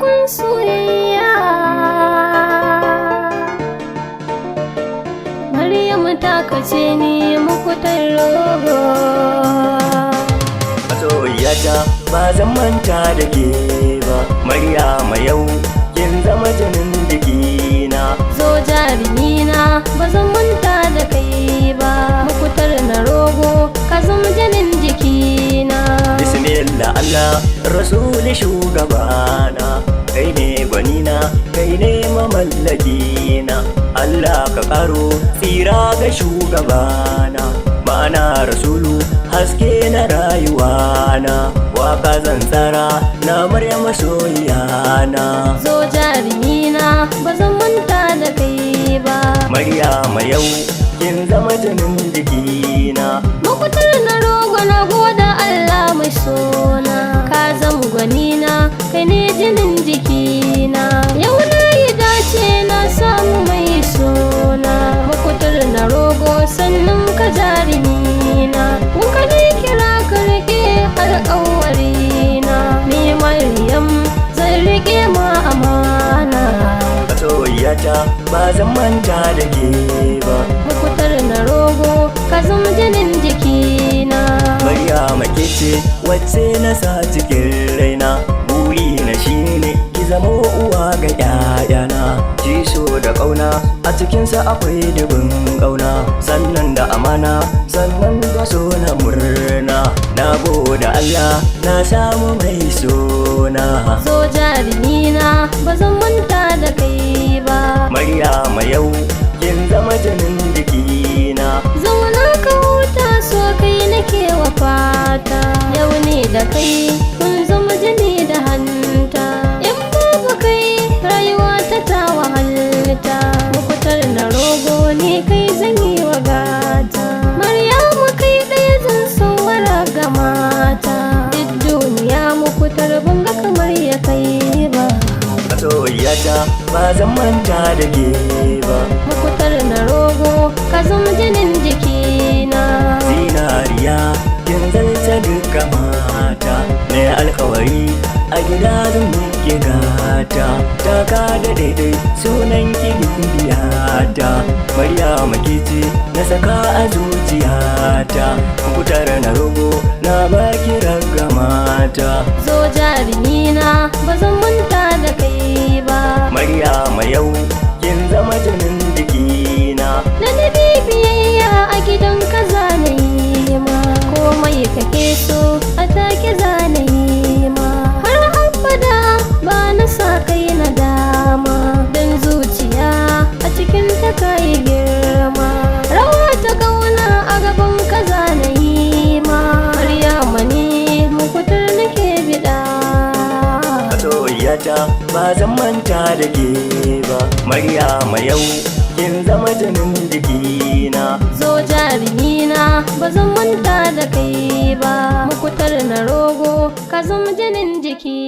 farkon soyayya. Maryamu ta kace ni mukutar rogo. Masoyiyata ba zan manta da ke ba, Maryama yau kin zama jinin jikina. Zo jarimina ba zan manta da kai ba, mukutar na rogo ka zama jinin jikina. Bismillah Allah rasuli shugabana, kai ne gwanina kai ne mamallakina. Allah ka karo tsira ga shugabana, ma'ana rasulu haske na rayuwana. Waka zan tsara na Maryama soyana. Zo jarimina ba zan manta da kai ba, Maryama yau kin zama jinin jikina. mukutar na rogo na goda Allah mai sona, ka zama gwanina kai ne jinin jikina. Yau na yi dace na samu mai sona, mukutar na rogo sannan ka jarimina. Kun ka ne kira ka rike alƙawarina, ni Maryam zan rike ma amana. Masoyiyata ba zan manta da ke ba, Mukutar na rogo ka zama jinin jikina. Maryama ke ce wacce na sa cikin raina, buri na shine ki zamo uwa ga 'ya'yana. Ki so da ƙauna a cikinsa akwai dubin ƙauna, sannan da amana sannan da so na murna. Na gode Allah na samu mai sona. Zo jarimina ba zan manta da kai ba, Maryama yau kin zama jinin jikina. zauna ka huta so kai nake wa fata. Yau ne da kai kun zama jini da hanta, in babu kai rayuwa ta wahalta. Mukutar na rogo ne kai zan yi wa gata, Maryamu kai ɗaya zan so mara ga mata. Duk duniya mukutar ban ga kamar ya kai ba, Masoyiyata ba zan manta da ke ba, mukutar na rogo ka zama jinin jikina. zinariya kin zarta duka mata. Ne alkawari a gida zan miki gata, taka da daidai sunan ki biyata. Maryama ke ce na saka a zuciyata, kutar na rogo na baki raga mata. Zo jarimina ba zan manta da kai ba, Maryama yau kin zama jinin jikina. ladabi biyayya a gidan ka zanayi ma, komai kake so a take zanayi ma. Har abada ba na sa kai na dama, dan zuciya a cikin ta kai girma. Rawa ta kauna a gaban ka zanayi ma, Maryama ne mukutar nake bida. Masoyiyata ba zan manta da ke ba, Maryama yau kin zama jinin jikina. Zo jarimina ba zan manta da kai ba, mukutar na rogo ka zama jinin jiki.